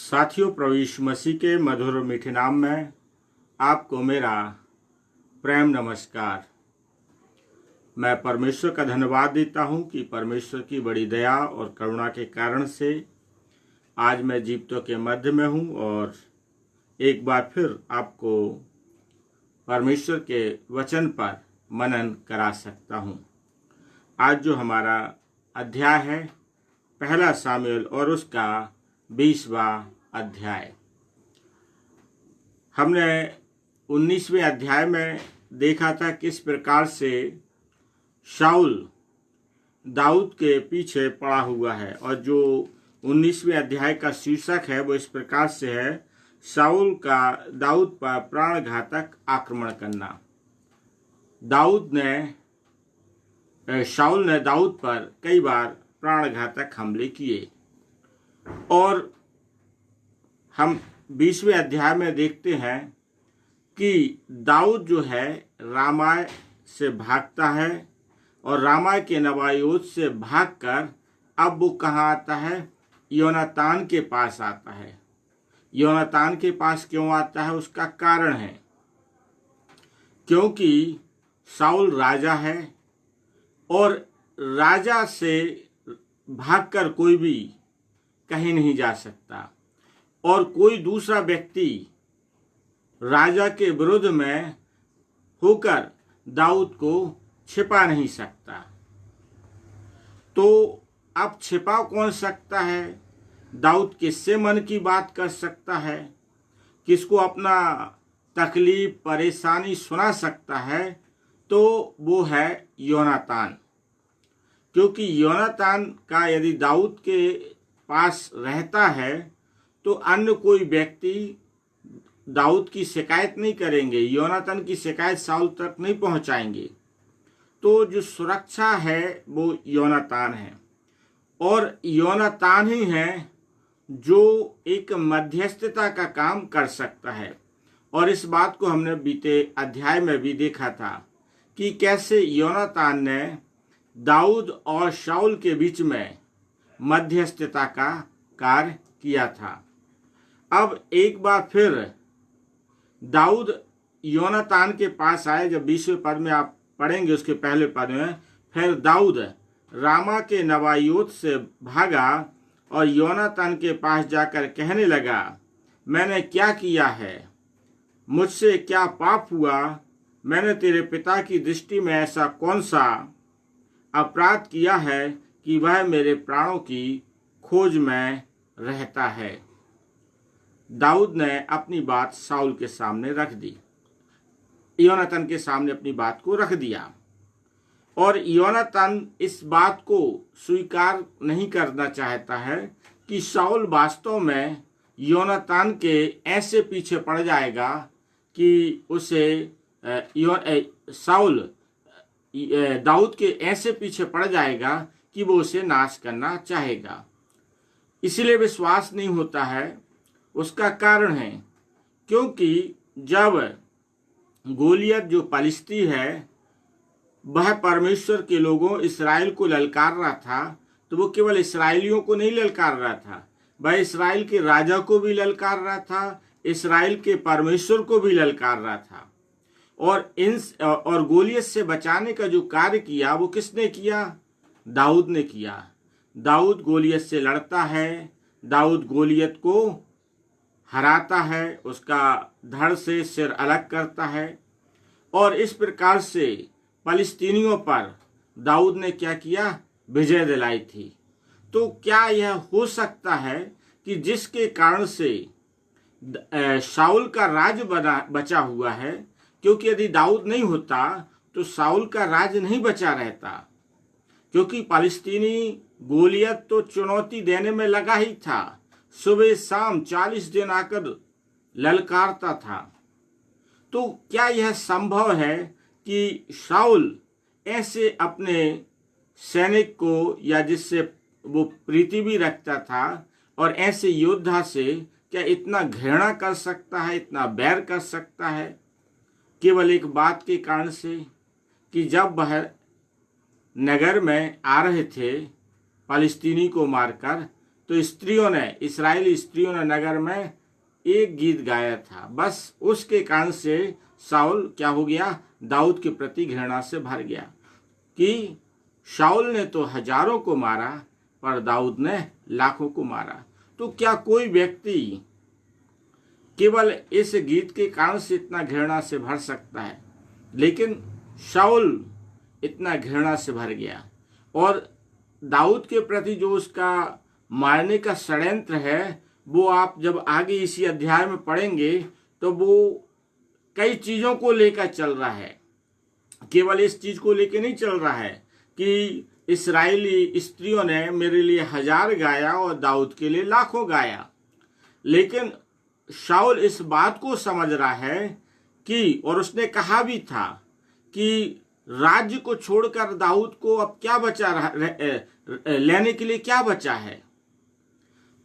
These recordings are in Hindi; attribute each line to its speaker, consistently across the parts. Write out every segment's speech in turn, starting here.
Speaker 1: साथियों, प्रभु यीशु मसीह के मधुर और मीठे नाम में आपको मेरा प्रेम नमस्कार। मैं परमेश्वर का धन्यवाद देता हूं कि परमेश्वर की बड़ी दया और करुणा के कारण से आज मैं जीवितों के मध्य में हूं और एक बार फिर आपको परमेश्वर के वचन पर मनन करा सकता हूं। आज जो हमारा अध्याय है पहला सामुएल और उसका 20वां अध्याय। हमने 19वें अध्याय में देखा था किस प्रकार से शाऊल दाऊद के पीछे पड़ा हुआ है, और जो 19वें अध्याय का शीर्षक है वो इस प्रकार से है, शाऊल का दाऊद पर प्राणघातक आक्रमण करना। शाऊल ने दाऊद पर कई बार प्राणघातक हमले किए और हम 20वें अध्याय में देखते हैं कि दाऊद जो है रामाय से भागता है और रामाय के नबायोत से भागकर अब वो कहाँ आता है? योनातान के पास आता है। योनातान के पास क्यों आता है? उसका कारण है क्योंकि शाऊल राजा है और राजा से भागकर कोई भी कहीं नहीं जा सकता और कोई दूसरा व्यक्ति राजा के विरुद्ध में होकर दाऊद को छिपा नहीं सकता। तो अब छिपा कौन सकता है? दाऊद किससे मन की बात कर सकता है? किसको अपना तकलीफ परेशानी सुना सकता है? तो वो है योनातान। क्योंकि योनातान का यदि दाऊद के पास रहता है तो अन्य कोई व्यक्ति दाऊद की शिकायत नहीं करेंगे, योनातान की शिकायत शाऊल तक नहीं पहुंचाएंगे। तो जो सुरक्षा है वो योनातान है और योनातान ही है जो एक मध्यस्थता का काम कर सकता है। और इस बात को हमने बीते अध्याय में भी देखा था कि कैसे योनातान ने दाऊद और शाऊल के बीच में मध्यस्थता का कार्य किया था। अब एक बार फिर दाऊद योनातान के पास आए। जब 20वें पद में आप पढ़ेंगे उसके पहले पद में, फिर दाऊद रामा के नबायोत से भागा और योनातान के पास जाकर कहने लगा, मैंने क्या किया है? मुझसे क्या पाप हुआ? मैंने तेरे पिता की दृष्टि में ऐसा कौन सा अपराध किया है कि वह मेरे प्राणों की खोज में रहता है? दाऊद ने अपनी बात शाऊल के सामने रख दी, योनातान के सामने अपनी बात को रख दिया और योनातान इस बात को स्वीकार नहीं करना चाहता है कि शाऊल वास्तव में योनातान के ऐसे पीछे पड़ जाएगा कि उसे शाऊल दाऊद के ऐसे पीछे पड़ जाएगा कि वो उसे नाश करना चाहेगा। इसलिए विश्वास नहीं होता है। उसका कारण है क्योंकि जब गोलियत जो पलिश्ती है वह परमेश्वर के लोगों इस्राएल को ललकार रहा था, तो वो केवल इस्राएलियों को नहीं ललकार रहा था, वह इस्राएल के राजा को भी ललकार रहा था, इस्राएल के परमेश्वर को भी ललकार रहा था। और गोलियत से बचाने का जो कार्य किया वो किसने किया? दाऊद ने किया। दाऊद गोलियत से लड़ता है, दाऊद गोलियत को हराता है, उसका धड़ से सिर अलग करता है और इस प्रकार से फलिस्तीनियों पर दाऊद ने क्या किया? विजय दिलाई थी। तो क्या यह हो सकता है कि जिसके कारण से शाऊल का राज बचा हुआ है? क्योंकि यदि दाऊद नहीं होता तो शाऊल का राज नहीं बचा रहता, क्योंकि फलिस्तीनी गोलियत तो चुनौती देने में लगा ही था, सुबह शाम 40 दिन आकर ललकारता था। तो क्या यह संभव है कि शाऊल ऐसे अपने सैनिक को, या जिससे वो प्रीति भी रखता था, और ऐसे योद्धा से क्या इतना घृणा कर सकता है, इतना बैर कर सकता है? केवल एक बात के कारण से कि जब वह नगर में आ रहे थे फलिस्तीनी को मारकर, तो स्त्रियों ने, इस्राएली स्त्रियों ने नगर में एक गीत गाया था। बस उसके कारण से शाऊल क्या हो गया, दाऊद के प्रति घृणा से भर गया कि शाऊल ने तो हजारों को मारा पर दाऊद ने लाखों को मारा। तो क्या कोई व्यक्ति केवल इस गीत के कारण से इतना घृणा से भर सकता है? लेकिन शाऊल इतना घृणा से भर गया और दाऊद के प्रति जो उसका मारने का षड्यंत्र है, वो आप जब आगे इसी अध्याय में पढ़ेंगे तो वो कई चीजों को लेकर चल रहा है। केवल इस चीज को लेकर नहीं चल रहा है कि इस्राएली स्त्रियों ने मेरे लिए 1000 गाया और दाऊद के लिए लाखों गाया, लेकिन शाऊल इस बात को समझ रहा है कि, और उसने कहा भी था कि राज्य को छोड़कर दाऊद को अब क्या बचा लेने के लिए क्या बचा है।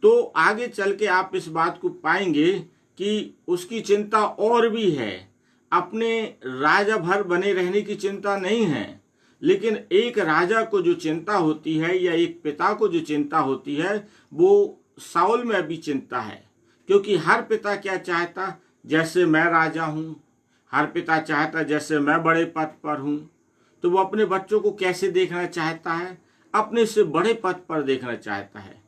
Speaker 1: तो आगे चल के आप इस बात को पाएंगे कि उसकी चिंता और भी है। अपने राजा भर बने रहने की चिंता नहीं है, लेकिन एक राजा को जो चिंता होती है या एक पिता को जो चिंता होती है, वो शाऊल में भी चिंता है। क्योंकि हर पिता क्या चाहता, जैसे मैं राजा हूं, हर पिता चाहता जैसे मैं बड़े पद पर हूं, तो वो अपने बच्चों को कैसे देखना चाहता है, अपने से बड़े पद पर देखना चाहता है।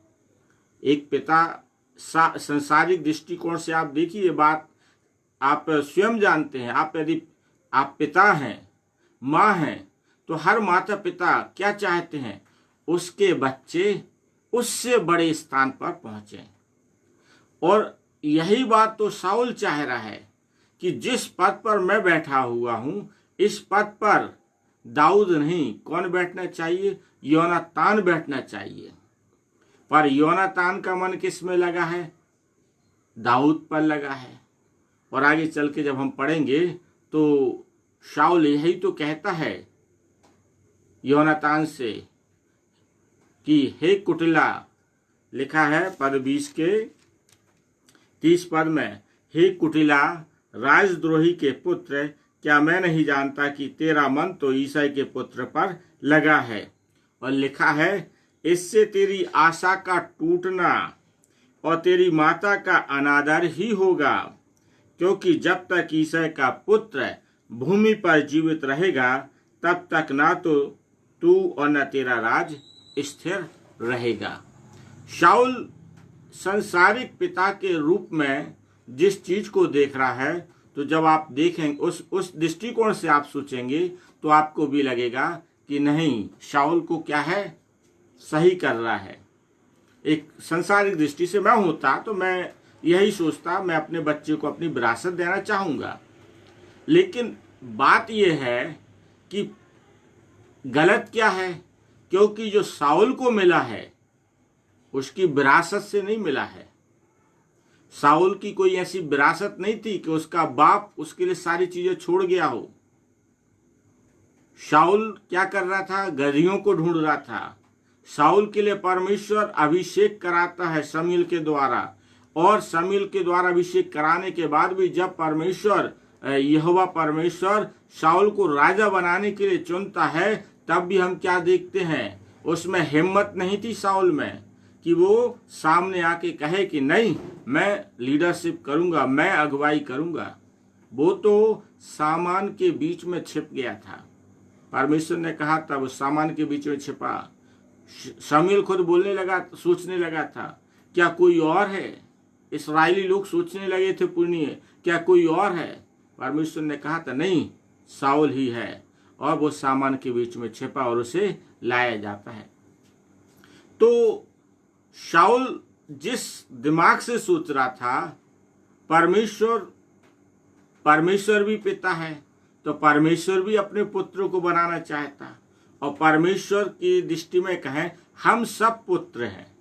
Speaker 1: एक पिता संसारिक दृष्टिकोण से आप देखिए, ये बात आप स्वयं जानते हैं। आप यदि आप पिता हैं, माँ हैं, तो हर माता पिता क्या चाहते हैं, उसके बच्चे उससे बड़े स्थान पर पहुंचे। और यही बात तो शाऊल चाह रहा है कि जिस पद पर मैं बैठा हुआ हूं, इस पद पर दाऊद नहीं, कौन बैठना चाहिए, योनातान बैठना चाहिए। पर योनातान का मन किस में लगा है, दाऊद पर लगा है। और आगे चल के जब हम पढ़ेंगे तो शाऊल यही तो कहता है योनातान से कि हे कुटिला, लिखा है पद 20 के 30 पद में, हे कुटिला राजद्रोही के पुत्र, क्या मैं नहीं जानता कि तेरा मन तो ईसाई के पुत्र पर लगा है। और लिखा है, इससे तेरी आशा का टूटना और तेरी माता का अनादर ही होगा, क्योंकि जब तक ईसाई का पुत्र भूमि पर जीवित रहेगा, तब तक ना तो तू और न तेरा राज स्थिर रहेगा। शाऊल संसारिक पिता के रूप में जिस चीज को देख रहा है, तो जब आप देखेंगे उस दृष्टिकोण से आप सोचेंगे तो आपको भी लगेगा कि नहीं, शाऊल को क्या है, सही कर रहा है। एक संसारिक दृष्टि से मैं होता तो मैं यही सोचता, मैं अपने बच्चे को अपनी विरासत देना चाहूंगा। लेकिन बात यह है कि गलत क्या है, क्योंकि जो शाऊल को मिला है उसकी विरासत से नहीं मिला है। शाऊल की कोई ऐसी विरासत नहीं थी कि उसका बाप उसके लिए सारी चीजें छोड़ गया हो। शाऊल क्या कर रहा था, गदहियों को ढूंढ रहा था। शाऊल के लिए परमेश्वर अभिषेक कराता है शमूएल के द्वारा, और शमूएल के द्वारा अभिषेक कराने के बाद भी जब परमेश्वर, यहोवा परमेश्वर शाऊल को राजा बनाने के लिए चुनता है, तब भी हम क्या देखते हैं, उसमें हिम्मत नहीं थी शाऊल में कि वो सामने आके कहे कि नहीं, मैं लीडरशिप करूंगा, मैं अगुवाई करूंगा। वो तो सामान के बीच में छिप गया था। परमेश्वर ने कहा था, वो सामान के बीच में छिपा। शमूएल खुद बोलने लगा, सोचने लगा था, क्या कोई और है? इस्राएली लोग सोचने लगे थे पुण्य, क्या कोई और है? परमेश्वर ने कहा था नहीं, शाऊल ही है। और वो सामान के बीच में छिपा और उसे लाया जाता है। तो शाऊल जिस दिमाग से सोच रहा था, परमेश्वर भी पिता है, तो परमेश्वर भी अपने पुत्र को बनाना चाहता। और परमेश्वर की दृष्टि में कहें, हम सब पुत्र हैं।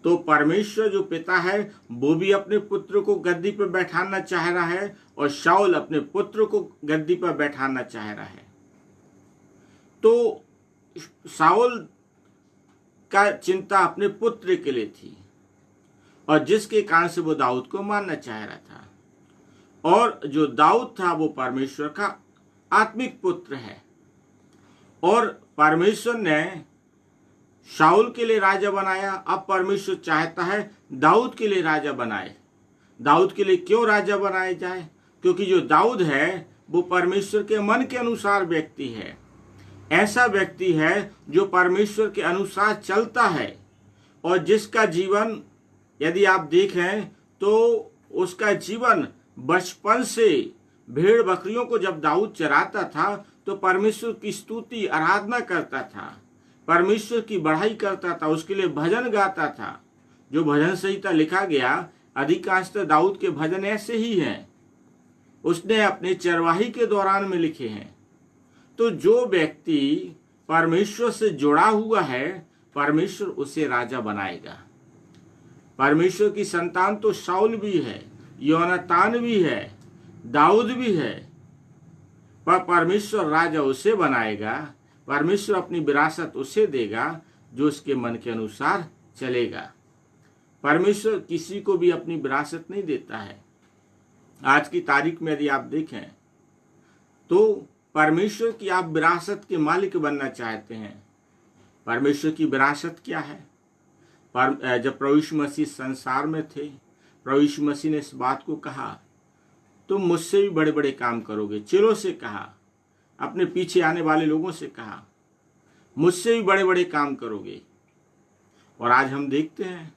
Speaker 1: तो परमेश्वर जो पिता है वो भी अपने पुत्र को गद्दी पर बैठाना चाह रहा है, और शाऊल अपने पुत्र को गद्दी पर बैठाना चाह रहा है। तो शाऊल का चिंता अपने पुत्र के लिए थी, और जिसके कारण से वो दाऊद को मारना चाह रहा था। और जो दाऊद था वो परमेश्वर का आत्मिक पुत्र है, और परमेश्वर ने शाऊल के लिए राजा बनाया, अब परमेश्वर चाहता है दाऊद के लिए राजा बनाए। दाऊद के लिए क्यों राजा बनाया जाए? क्योंकि जो दाऊद है वो परमेश्वर के मन के अनुसार व्यक्ति है। ऐसा व्यक्ति है जो परमेश्वर के अनुसार चलता है और जिसका जीवन यदि आप देखें तो उसका जीवन बचपन से भेड़ बकरियों को जब दाऊद चराता था तो परमेश्वर की स्तुति आराधना करता था, परमेश्वर की बढ़ाई करता था, उसके लिए भजन गाता था। जो भजन संहिता लिखा गया अधिकांशतः दाऊद के भजन ऐसे ही हैं, उसने अपने चरवाही के दौरान में लिखे हैं। तो जो व्यक्ति परमेश्वर से जुड़ा हुआ है परमेश्वर उसे राजा बनाएगा। परमेश्वर की संतान तो शाऊल भी है, योनातान भी है, दाऊद भी है, पर परमेश्वर राजा उसे बनाएगा। परमेश्वर अपनी विरासत उसे देगा जो उसके मन के अनुसार चलेगा। परमेश्वर किसी को भी अपनी विरासत नहीं देता है। आज की तारीख में यदि आप देखें तो परमेश्वर की आप विरासत के मालिक बनना चाहते हैं। परमेश्वर की विरासत क्या है? जब प्रभु यीशु मसीह संसार में थे, प्रभु यीशु मसीह ने इस बात को कहा, तुम मुझसे भी बड़े बड़े काम करोगे। चेलों से कहा, अपने पीछे आने वाले लोगों से कहा, मुझसे भी बड़े बड़े काम करोगे। और आज हम देखते हैं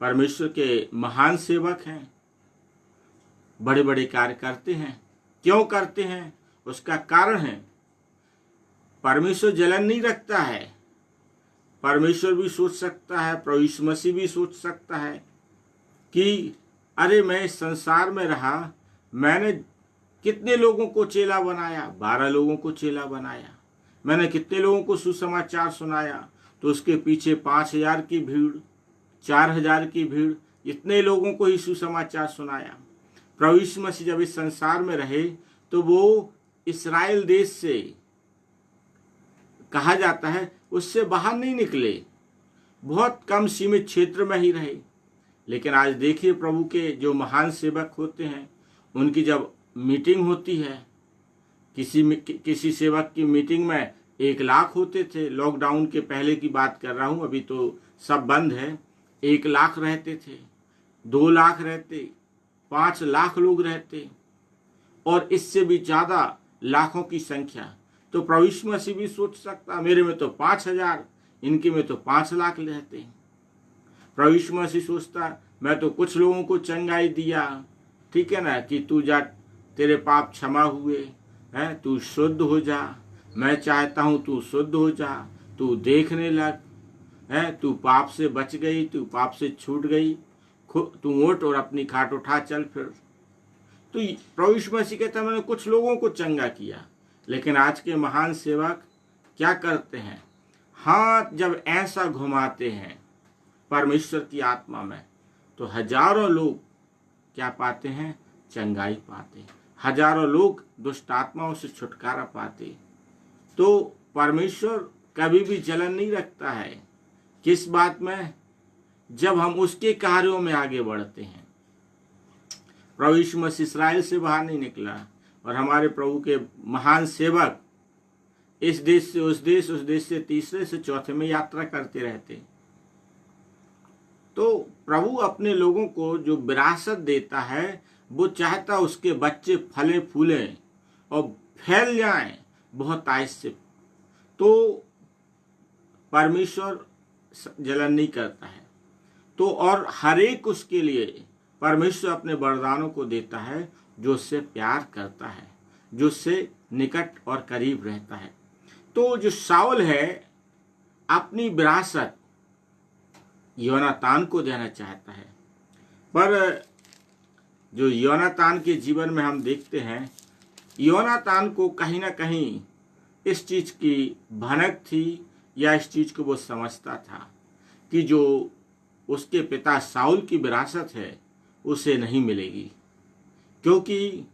Speaker 1: परमेश्वर के महान सेवक हैं, बड़े बड़े कार्य करते हैं। क्यों करते हैं? उसका कारण है परमेश्वर जलन नहीं रखता है। परमेश्वर भी सोच सकता है, प्रभु यीशु मसीह भी सोच सकता है कि अरे मैं इस संसार में रहा, मैंने कितने लोगों को चेला बनाया, 12 लोगों को चेला बनाया। मैंने कितने लोगों को सुसमाचार सुनाया, तो उसके पीछे 5000 की भीड़, 4000 की भीड़, इतने लोगों को ही सुसमाचार सुनाया। प्रभु यीशु मसीह जब इस संसार में रहे तो वो इस्राएल देश से कहा जाता है उससे बाहर नहीं निकले, बहुत कम सीमित क्षेत्र में ही रहे। लेकिन आज देखिए प्रभु के जो महान सेवक होते हैं उनकी जब मीटिंग होती है, किसी सेवक की मीटिंग में 1 लाख होते थे। लॉकडाउन के पहले की बात कर रहा हूं, अभी तो सब बंद है। 1 लाख रहते थे, 2 लाख रहते, 5 लाख लोग रहते और इससे भी ज्यादा लाखों की संख्या। तो प्रभु यीशु मसीह भी सोच सकता मेरे में तो 5000, इनके में तो 5 लाख रहते। प्रभु यीशु मसीह सोचता मैं तो कुछ लोगों को चंगाई दिया, ठीक है ना, कि तू जा, तेरे पाप क्षमा हुए हैं, तू शुद्ध हो जा। मैं चाहता हूं तू शुद्ध हो जा, तू देखने लग है, तू पाप से बच गई, तू पाप से छूट गई, तू उठ और अपनी खाट उठा चल फिर। तो प्रभु यीशु मसीह कहता मैंने कुछ लोगों को चंगा किया। लेकिन आज के महान सेवक क्या करते हैं? हाथ जब ऐसा घुमाते हैं परमेश्वर की आत्मा में तो हजारों लोग क्या पाते हैं? चंगाई पाते, हजारों लोग दुष्ट आत्माओं से छुटकारा पाते। तो परमेश्वर कभी भी जलन नहीं रखता है। किस बात में? जब हम उसके कार्यों में आगे बढ़ते हैं। प्रभु यीशु मसीह इस्राएल से बाहर नहीं निकला और हमारे प्रभु के महान सेवक इस देश से उस देश, उस देश से तीसरे से चौथे में यात्रा करते रहते। तो प्रभु अपने लोगों को जो विरासत देता है वो चाहता उसके बच्चे फले फूले और फैल जाएं बहुत आयस से। तो परमेश्वर जलन नहीं करता है। तो और हर एक उसके लिए परमेश्वर अपने वरदानों को देता है जो उससे प्यार करता है, जो उससे निकट और करीब रहता है। तो जो शाऊल है अपनी विरासत योनातान को देना चाहता है, पर जो योनातान के जीवन में हम देखते हैं योनातान को कहीं ना कहीं इस चीज की भनक थी या इस चीज को वो समझता था कि जो उसके पिता शाऊल की विरासत है उसे नहीं मिलेगी, क्योंकि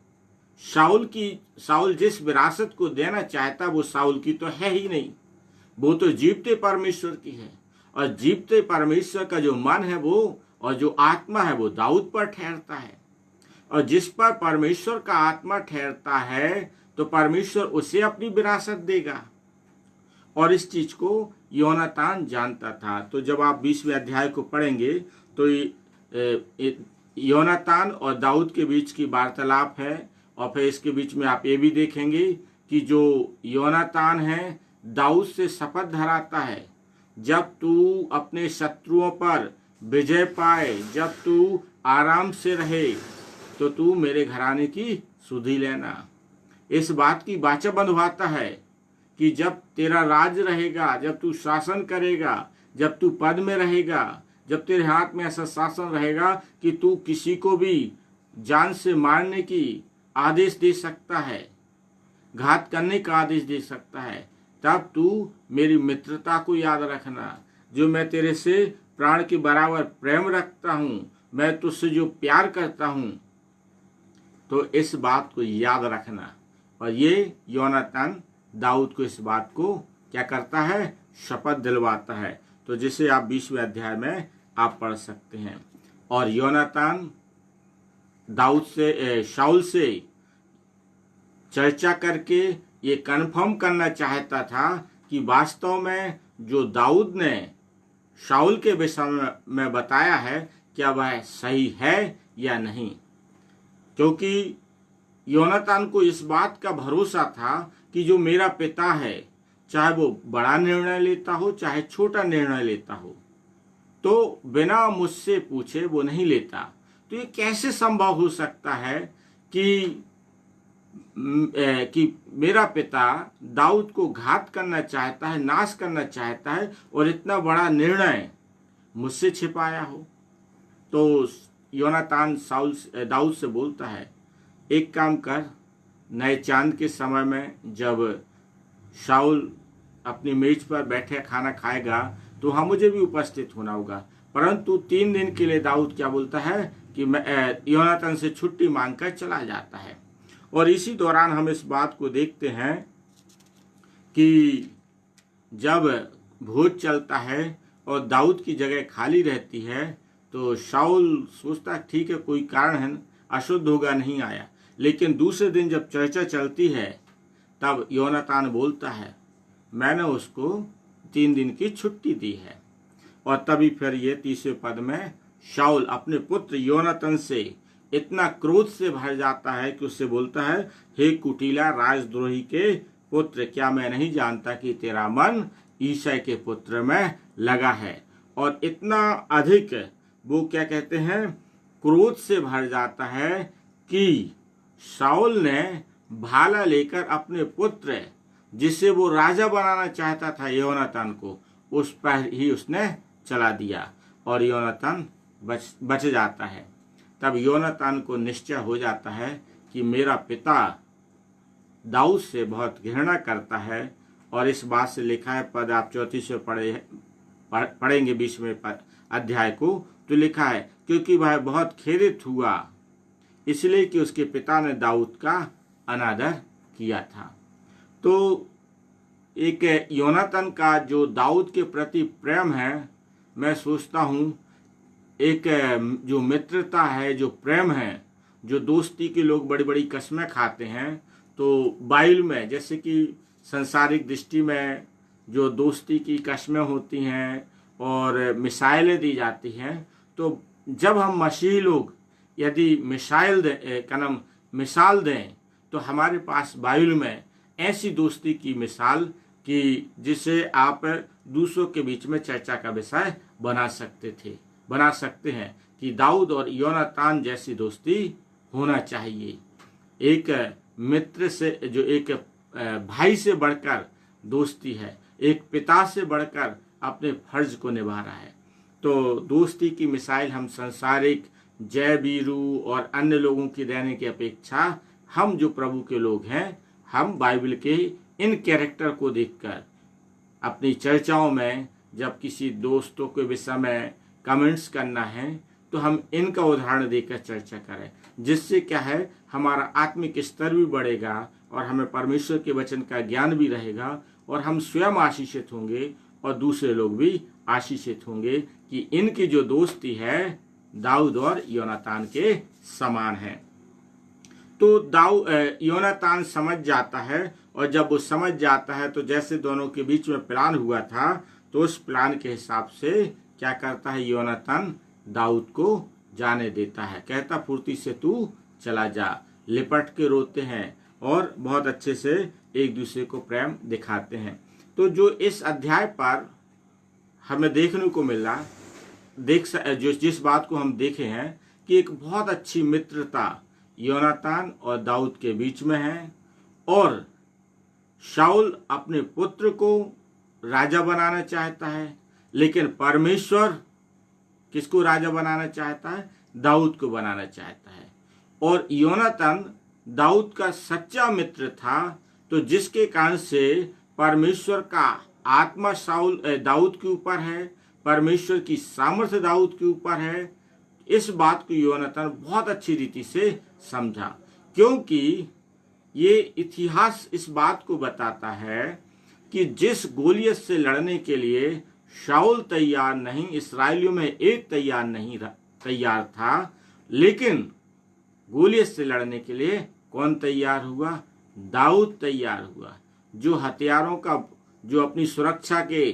Speaker 1: शाऊल जिस विरासत को देना चाहता वो शाऊल की तो है ही नहीं, वो तो जीवते परमेश्वर की है। और जीवते परमेश्वर का जो मन है वो और जो आत्मा है वो दाऊद पर ठहरता है। और जिस पर परमेश्वर का आत्मा ठहरता है तो परमेश्वर उसे अपनी विरासत देगा। और इस चीज को योनातान जानता था। तो जब आप 20वें अध्याय को पढ़ेंगे तो योनातान और दाऊद के बीच की वार्तालाप है। और फिर इसके बीच में आप ये भी देखेंगे कि जो योनातान है दाऊद से शपथ धराता है, जब तू अपने शत्रुओं पर विजय पाए, जब तू आराम से रहे, तो तू मेरे घराने की सुधि लेना। इस बात की वाचा बंधवाता है कि जब तेरा राज रहेगा, जब तू शासन करेगा, जब तू पद में रहेगा, जब तेरे हाथ में ऐसा शासन रहेगा कि तू किसी को भी जान से मारने की आदेश दे सकता है, घात करने का आदेश दे सकता है, तब तू मेरी मित्रता को याद रखना, जो मैं तेरे से प्राण के बराबर प्रेम रखता हूं, मैं तुझसे जो प्यार करता हूं। तो इस बात को याद रखना। और ये योनातान दाऊद को इस बात को क्या करता है, शपथ दिलवाता है। तो जिसे आप 20वें अध्याय में आप पढ़ सकते हैं। और योनातान दाऊद से शाऊल से चर्चा करके ये कन्फर्म करना चाहता था कि वास्तव में जो दाऊद ने शाऊल के विषय में बताया है क्या वह सही है या नहीं। क्योंकि योनातान को इस बात का भरोसा था कि जो मेरा पिता है, चाहे वो बड़ा निर्णय लेता हो चाहे छोटा निर्णय लेता हो, तो बिना मुझसे पूछे वो नहीं लेता। तो ये कैसे संभव हो सकता है कि मेरा पिता दाऊद को घात करना चाहता है, नाश करना चाहता है, और इतना बड़ा निर्णय मुझसे छिपाया हो। तो योनातान दाऊद से बोलता है, एक काम कर, नए चांद के समय में जब शाऊल अपनी मेज पर बैठे खाना खाएगा तो वहां मुझे भी उपस्थित होना होगा। परंतु 3 दिन के लिए दाऊद क्या बोलता है कि मैं योनातान से छुट्टी मांगकर चला जाता है। और इसी दौरान हम इस बात को देखते हैं कि जब भोज चलता है और दाऊद की जगह खाली रहती है, तो शाऊल सोचता ठीक है, कोई कारण है, अशुद्ध होगा, नहीं आया। लेकिन दूसरे दिन जब चर्चा चलती है तब योनातान बोलता है, मैंने उसको 3 दिन की छुट्टी दी है। और तभी फिर ये 30वें पद में शाऊल अपने पुत्र योनातान से इतना क्रोध से भर जाता है कि उससे बोलता है, हे कुटिला राजद्रोही के पुत्र, क्या मैं नहीं जानता कि तेरा मन ईशै के पुत्र में लगा है। और इतना अधिक वो क्या कहते हैं, क्रोध से भर जाता है कि शाऊल ने भाला लेकर अपने पुत्र जिसे वो राजा बनाना चाहता था योनातान को, उस पर ही उसने चला दिया और योनातान बच जाता है। तब योनातान को निश्चय हो जाता है कि मेरा पिता दाऊद से बहुत घृणा करता है। और इस बात से लिखा है, पद आप 34 से पढ़ेंगे 20वें अध्याय को, तो लिखा है, क्योंकि वह बहुत खेदित हुआ इसलिए कि उसके पिता ने दाऊद का अनादर किया था। तो एक योनातान का जो दाऊद के प्रति प्रेम है, मैं सोचता हूँ एक जो मित्रता है, जो प्रेम है, जो दोस्ती के लोग बड़ी बड़ी कस्में खाते हैं, तो बाइबल में जैसे कि संसारिक दृष्टि में जो दोस्ती की कस्में होती हैं और मिसाइलें दी जाती हैं, तो जब हम मसीही लोग यदि मिसाल दें तो हमारे पास बाइबल में ऐसी दोस्ती की मिसाल कि जिसे आप दूसरों के बीच में चर्चा का विषय बना सकते हैं कि दाऊद और योनातान जैसी दोस्ती होना चाहिए। एक मित्र से, जो एक भाई से बढ़कर दोस्ती है, एक पिता से बढ़कर अपने फर्ज को निभा रहा है। तो दोस्ती की मिसाइल हम संसारिक जय वीरू और अन्य लोगों की देने की अपेक्षा हम जो प्रभु के लोग हैं, हम बाइबल के इन कैरेक्टर को देखकर अपनी चर्चाओं में जब किसी दोस्तों के विषय में कमेंट्स करना है तो हम इनका उदाहरण देकर चर्चा करें, जिससे क्या है, हमारा आत्मिक स्तर भी बढ़ेगा और हमें परमेश्वर के वचन का ज्ञान भी रहेगा और हम स्वयं आशीषित होंगे और दूसरे लोग भी आशीषित होंगे कि इनकी जो दोस्ती है दाऊद और योनातान के समान है। तो योनातान समझ जाता है और जब वो समझ जाता है तो जैसे दोनों के बीच में प्लान हुआ था तो उस प्लान के हिसाब से क्या करता है, योनातान दाऊद को जाने देता है। कहता फुर्ती से तू चला जा। लिपट के रोते हैं और बहुत अच्छे से एक दूसरे को प्रेम दिखाते हैं। तो जो इस अध्याय पर हमें देखने को मिला, जिस बात को हम देखे हैं कि एक बहुत अच्छी मित्रता योनातान और दाऊद के बीच में है, और शाऊल अपने पुत्र को राजा बनाना चाहता है, लेकिन परमेश्वर किसको राजा बनाना चाहता है, दाऊद को बनाना चाहता है। और योनातान दाऊद का सच्चा मित्र था, तो जिसके कारण से परमेश्वर का आत्मा दाऊद के ऊपर है, परमेश्वर की सामर्थ्य दाऊद के ऊपर है। इस बात को योनातान बहुत अच्छी रीति से समझा, क्योंकि ये इतिहास इस बात को बताता है कि जिस गोलियत से लड़ने के लिए शाऊल तैयार नहीं, इस्राएलियों में एक तैयार था, लेकिन गोलियत से लड़ने के लिए कौन तैयार हुआ, दाऊद तैयार हुआ, जो हथियारों का, जो अपनी सुरक्षा के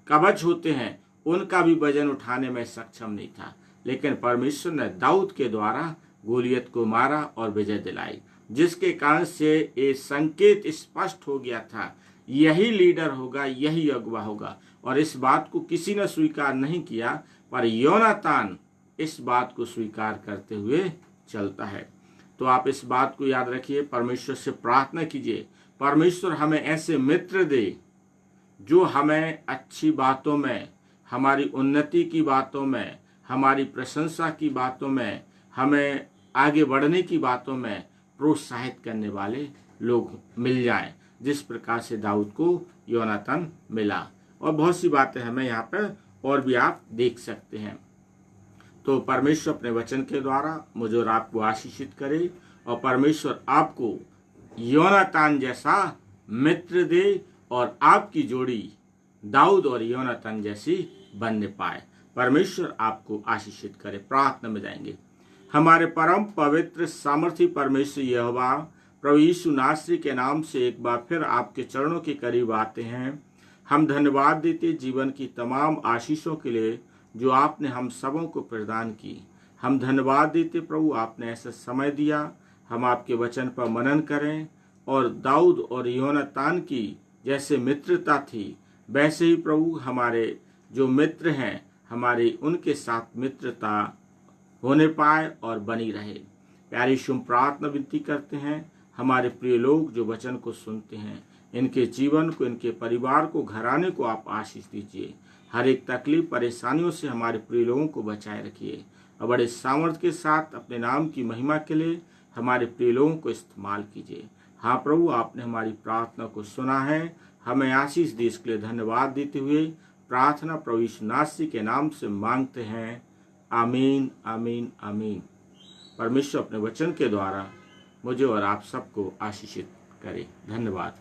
Speaker 1: कवच होते हैं उनका भी वजन उठाने में सक्षम नहीं था, लेकिन परमेश्वर ने दाऊद के द्वारा गोलियत को मारा और विजय दिलाई, जिसके कारण से ये संकेत स्पष्ट हो गया था, यही लीडर होगा, यही अगुवा होगा। और इस बात को किसी ने स्वीकार नहीं किया, पर योनातान इस बात को स्वीकार करते हुए चलता है। तो आप इस बात को याद रखिए, परमेश्वर से प्रार्थना कीजिए, परमेश्वर हमें ऐसे मित्र दे जो हमें अच्छी बातों में, हमारी उन्नति की बातों में, हमारी प्रशंसा की बातों में, हमें आगे बढ़ने की बातों में प्रोत्साहित करने वाले लोग मिल जाएं, जिस प्रकार से दाऊद को योनातान मिला। और बहुत सी बातें हमें यहाँ पर और भी आप देख सकते हैं। तो परमेश्वर अपने वचन के द्वारा मुझे और आपको आशीषित करे, और परमेश्वर आपको योनातान जैसा मित्र दे, और आपकी जोड़ी दाऊद और योनातान जैसी बनने पाए। परमेश्वर आपको आशीषित करे। प्रार्थना में जाएंगे। हमारे परम पवित्र सामर्थी परमेश्वर यहोवा, प्रभु यीशु नासरी के नाम से एक बार फिर आपके चरणों के करीब आते हैं। हम धन्यवाद देते जीवन की तमाम आशीषों के लिए जो आपने हम सबों को प्रदान की। हम धन्यवाद देते प्रभु, आपने ऐसा समय दिया हम आपके वचन पर मनन करें, और दाऊद और योनातान की जैसे मित्रता थी, वैसे ही प्रभु हमारे जो मित्र हैं, हमारी उनके साथ मित्रता होने पाए और बनी रहे। प्यारी शुभ प्रार्थना विनती करते हैं, हमारे प्रिय लोग जो वचन को सुनते हैं, इनके जीवन को, इनके परिवार को, घराने को आप आशीष दीजिए। हर एक तकलीफ परेशानियों से हमारे प्रिय लोगों को बचाए रखिए, और बड़े सामर्थ्य के साथ अपने नाम की महिमा के लिए हमारे प्रिय लोगों को इस्तेमाल कीजिए। हाँ प्रभु, आपने हमारी प्रार्थना को सुना है, हमें आशीष दी, इसके लिए धन्यवाद देते हुए प्रार्थना प्रभु यीशु नासरी के नाम से मांगते हैं। आमीन, आमीन, आमीन। परमेश्वर अपने वचन के द्वारा मुझे और आप सबको आशीषित करे। धन्यवाद।